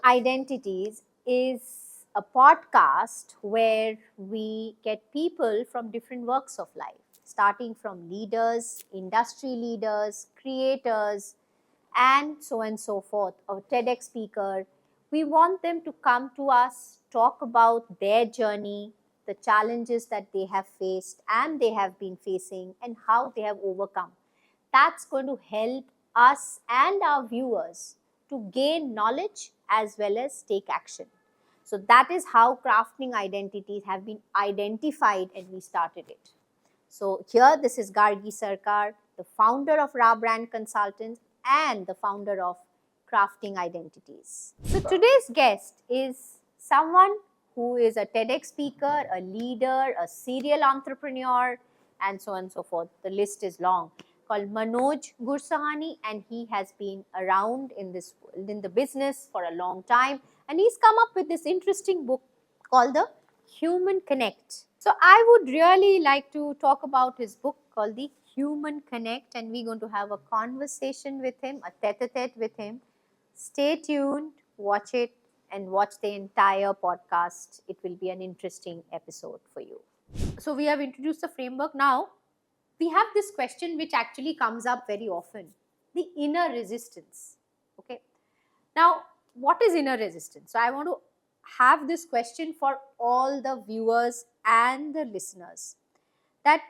Identities is a podcast where we get people from different walks of life, starting from leaders, industry leaders, creators, and so forth, a TEDx speaker. We want them to come to us, talk about their journey, the challenges that they have faced and they have been facing, and how they have overcome. That's going to help us and our viewers to gain knowledge as well as take action. So that is how crafting identities have been identified and we started it. So here, this is Gargi Sarkar, the founder of Ra Brand Consultants and the founder of Crafting Identities. So today's guest is someone who is a TEDx speaker, a leader, a serial entrepreneur, and so on and so forth. The list is long. Called Manoj Gursahani, and he has been around in the business for a long time, and he's come up with this interesting book called The Human Connect. So I would really like to talk about his book called The Human Connect, and we're going to have a conversation with him, a tete-a-tete with him. Stay tuned, watch it, and watch the entire podcast. It will be an interesting episode for you. So we have introduced the framework. Now we have this question which actually comes up very often, the inner resistance. Okay. Now, what is inner resistance? So I want to have this question for all the viewers and the listeners, that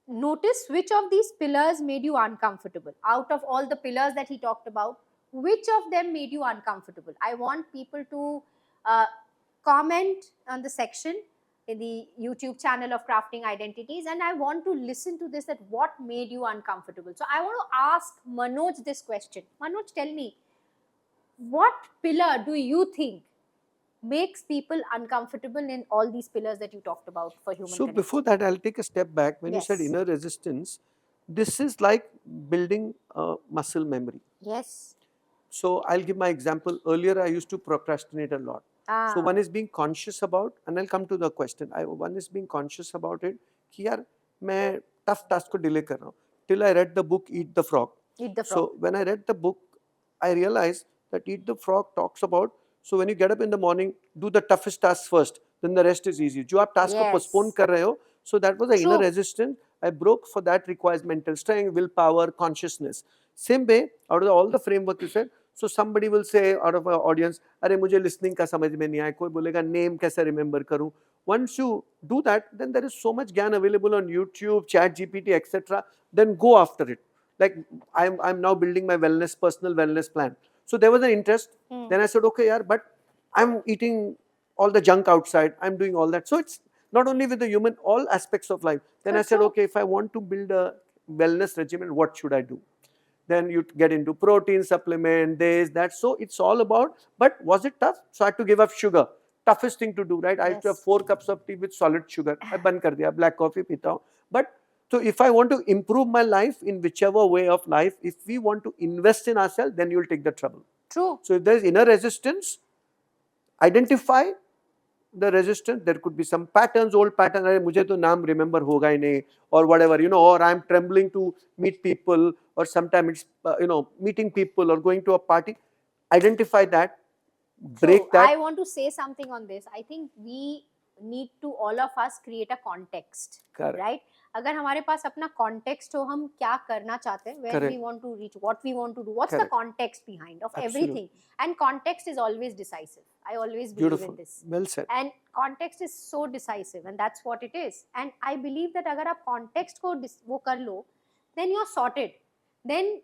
notice which of these pillars made you uncomfortable. Out of all the pillars that he talked about, which of them made you uncomfortable? I want people to comment on the section in the YouTube channel of Crafting Identities, and I want to listen to this, that what made you uncomfortable. So I want to ask Manoj this question. Manoj, tell me, what pillar do you think makes people uncomfortable in all these pillars that you talked about for human So connect? before that, I'll take a step back. When Yes. you said inner resistance, this is like building a muscle memory. Yes. So I'll give my example. Earlier, I used to procrastinate a lot. So one is being conscious about, and I'll come to the question. One is being conscious about it. कि यार मैं tough task को delay कर रहा हूँ. Till I read the book Eat the Frog. Eat the Frog. So when I read the book, I realized that Eat the Frog talks about, so when you get up in the morning, do the toughest task first, then the rest is easy. जो आप task को postpone कर रहे हो, so that was the inner resistance. I broke. For that requires mental strength, willpower, consciousness. Same way, out of all the framework you said, so somebody will say out of our audience, अरे मुझे listening का समझ में नहीं आया, कोई बोलेगा name कैसे remember करूँ. Once you do that, then there is so much ज्ञान available on YouTube, Chat GPT, etc. Then go after it. Like I'm now building my personal wellness plan. So there was an interest. Then I said, okay, yaar, but I'm eating all the junk outside. I'm doing all that. So it's not only with the human, all aspects of life. Then I said, okay, if I want to build a wellness regimen, what should I do? Then you get into protein supplement, this, that. So it's all about, but was it tough? So I had to give up sugar. Toughest thing to do, right? I used to have 4 cups of tea with solid sugar. I band kar diya, black coffee pita hu. But so if I want to improve my life in whichever way of life, if we want to invest in ourselves, then you'll take the trouble. True. So if there is inner resistance, identify the resistance. There could be some patterns, old patterns. अरे मुझे तो नाम remember होगा ही नहीं, or whatever, you know, or I'm trembling to meet people, or sometimes it's meeting people or going to a party. Identify that, break that. I want to say something on this. I think we need to, all of us, create a context. Correct. Right? अगर हमारे पास अपना context हो, हम क्या करना चाहते हैं, where Correct. we want to reach, what we want to do, what's Correct. the context behind of Absolutely. everything. And context is always decisive. I always believe Beautiful. in this. Well said. And context is so decisive, and that's what it is. And I believe that अगर आप context को वो कर लो, then you're sorted. Then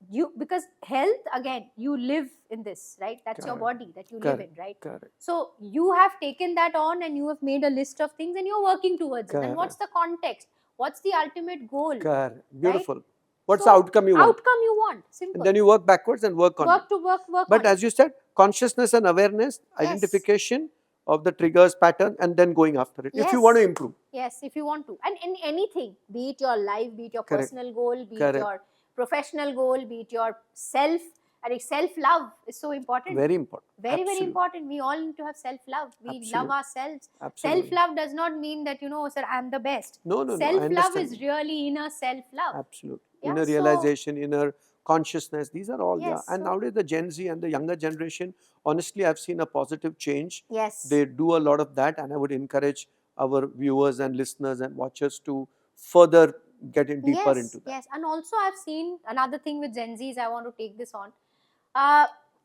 you, because health, again, you live in this, right? That's your Correct. body that you Correct. live in, right? Correct. So you have taken that on and you have made a list of things and you're working towards it. And what's the context? What's the ultimate goal? Correct. Beautiful. Right? What's So, the outcome you want? Outcome you want. Simple. And then you work backwards and work on it. Work to work But on as you said, consciousness and awareness, Yes. identification of the triggers, pattern, and then going after it. If you Yes. want to improve. Yes, if you want to. And in anything, be it your life, be it your Correct. personal goal, be Correct. it your professional goal, be it your self. And self-love is so important. Very important. Very, Absolutely. very important. We all need to have self-love. We Absolutely. love ourselves. Absolutely. Self-love does not mean that, sir, I'm the best. No, no, no. I Self-love understand. is really inner self-love. Absolutely. Yeah, Inner so- realization, inner consciousness. These are all, Yes, And so- nowadays the Gen Z and the younger generation, honestly, I've seen a positive change. Yes. They do a lot of that, and I would encourage our viewers and listeners and watchers to further get in deeper into that. Yes, and also I've seen another thing with Gen Zs. I want to take this on.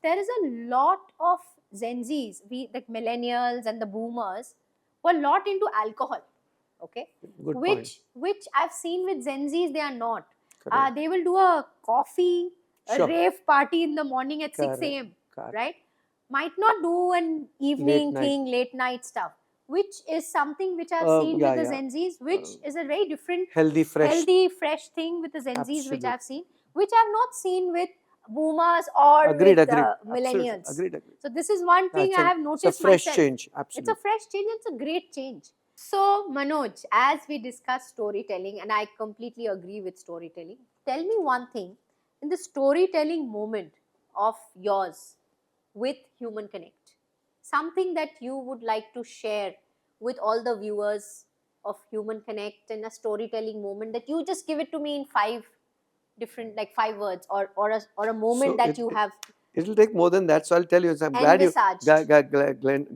There is a lot of Gen Zs, like millennials and the boomers, who are a lot into alcohol. Okay, Good point. which I've seen with Gen Zs, they are not. Correct. They will do a coffee, a Sure. rave party in the morning at 6 Correct. a.m. Correct. Right? Might not do an evening Late night. thing, late night stuff, which is something which I've seen Yeah, with the yeah. Gen Zs, which is a very different Healthy, fresh. thing with the Gen Zs, which Absolutely. I've seen, which I've not seen with boomers or Agreed, with agreed. millennials. Absolutely. Agreed. So this is one thing I have noticed It's a fresh myself. change. It's Absolutely. a fresh change. It's a great change. So Manoj, as we discuss storytelling, and I completely agree with storytelling, tell me one thing in the storytelling moment of yours with Human Connect, something that you would like to share with all the viewers of Human Connect in a storytelling moment that you just give it to me in 5 different, like 5 words, or a moment So that you have. It'll take more than that. So I'll tell you. I'm glad Envisaged.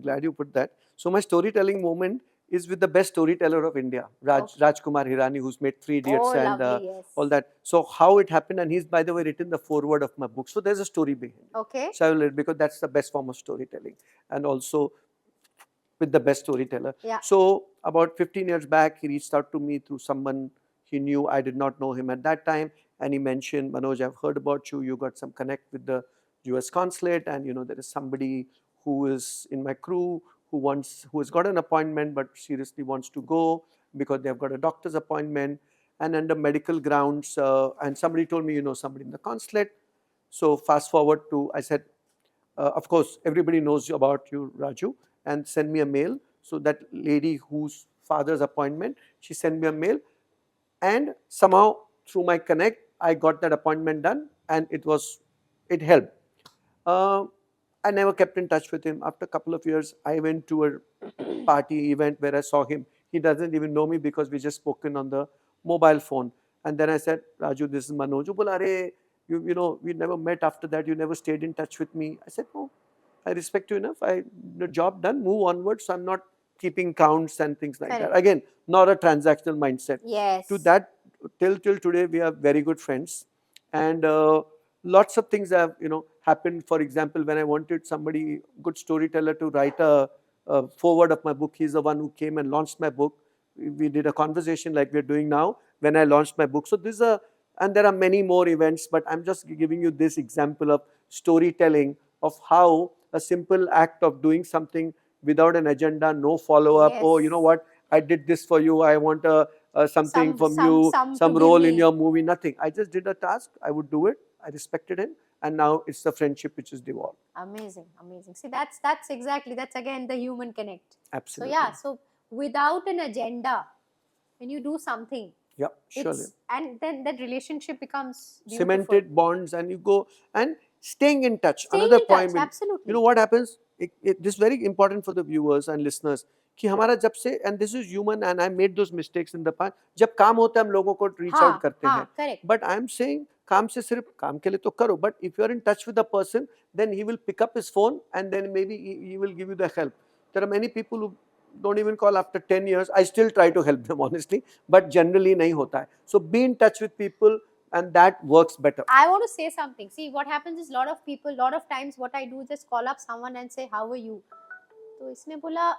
glad you put that. So my storytelling moment is with the best storyteller of India, Rajkumar Hirani, who's made 3 Idiots Oh, and lovely, yes. all that. So how it happened, and he's, by the way, written the foreword of my book. So there's a story behind it. Okay. So I will, because that's the best form of storytelling, and also with the best storyteller. Yeah. So about 15 years back, he reached out to me through someone he knew. I did not know him at that time, and he mentioned, Manoj, I've heard about you. You got some connect with the US consulate, and there is somebody who is in my crew who has got an appointment but seriously wants to go because they've got a doctor's appointment and under medical grounds. And somebody told me, somebody in the consulate. So fast forward to, I said, of course, everybody knows about you, Raju, and send me a mail. So that lady whose father's appointment, she sent me a mail, and somehow through my connect, I got that appointment done, and it helped. I never kept in touch with him. After a couple of years, I went to a party event where I saw him. He doesn't even know me because we just spoken on the mobile phone. And then I said, Raju, this is Manoj. Bola, "Arey, we never met after that. You never stayed in touch with me." I said, "Oh, I respect you enough. The job done, move onwards. So I'm not keeping counts and things like that." Again, not a transactional mindset. Yes. To that, till today, we are very good friends. And lots of things have happened. For example, when I wanted somebody, good storyteller, to write a foreword of my book, he's the one who came and launched my book. We did a conversation like we're doing now when I launched my book. So and there are many more events, but I'm just giving you this example of storytelling, of how a simple act of doing something without an agenda, no follow-up. Yes. Oh, you know what? I did this for you. I want something from you, some role in your movie. Nothing. I just did a task. I would do it. I respected him, and now it's the friendship which is devolved. Amazing. See, that's again the Human Connect. Absolutely. So yeah, so without an agenda, when you do something, yeah, surely, and then that relationship becomes beautiful. Cemented bonds, and you go and staying in touch. Staying Another in point, touch, absolutely. You know what happens? This is very important for the viewers and listeners. कि हमारा जब से, and this is human, and I made those mistakes in the past, जब काम होता है हम लोगों को reach out करते हैं. Correct. But I'm saying काम से सिर्फ काम के लिए तो करो, but if you're in touch with the person, then he will pick up his phone and then maybe he will give you the help. There are many people who don't even call after 10 years. I still try to help them, honestly, but generally नहीं होता है. So be in touch with people, and that works better. I want to say something. See, what happens is, lot of times what I do is just call up someone and say, how are you? तो इसने बोला,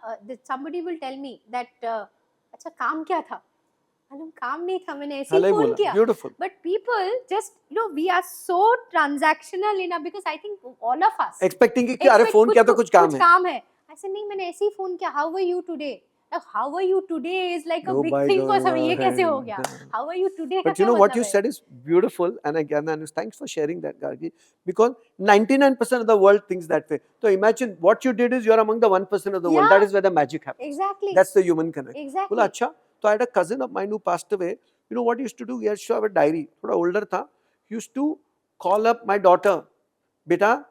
somebody will tell me that अच्छा काम क्या था? काम नहीं था, मैंने ऐसे ही फोन किया. Beautiful. But people just, we are so transactional because I think all of us expecting कि अरे फोन किया तो कुछ काम है. I said नहीं, मैंने ऐसे ही फोन किया. How are you today? How are you today is like a big thing for some. ये कैसे हो गया? How are you today? But what you said is beautiful, and again, thanks for sharing that, Gargi, because 99% of the world thinks that way. So imagine what you did is you're among the 1% of the world. That is where the magic happens. Exactly. That's the human connect. Exactly. बोला अच्छा. So I had a cousin of mine who passed away. You know what he used to do? He used to have a diary. थोड़ा older था. He used to call up my daughter. बेटा,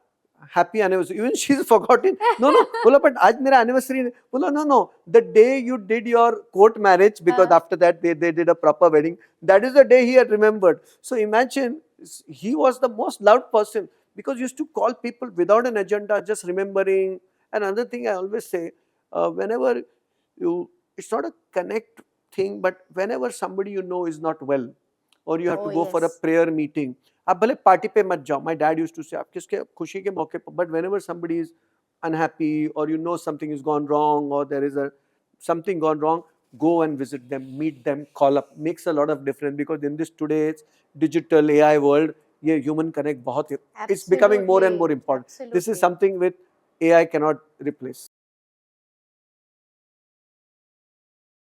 happy anniversary. Even she's forgotten. No. बोला but आज मेरा anniversary. बोला no. The day you did your court marriage, because after that they did a proper wedding. That is the day he had remembered. So imagine he was the most loved person because he used to call people without an agenda, just remembering. And another thing I always say, whenever you, it's not a connect thing, but whenever somebody you know is not well, or you have to Oh, go for a yes. prayer meeting, आप भले party पे मत जाओ. My dad used to say, आप किसके खुशी के मौके पर, but whenever somebody is unhappy, or you know something has gone wrong, or there is a something gone wrong, go and visit them, meet them, call up. Makes a lot of difference, because in this today's digital AI world, ये human connect बहुत, it's becoming more and more Absolutely. important. This is Absolutely. something with AI cannot replace.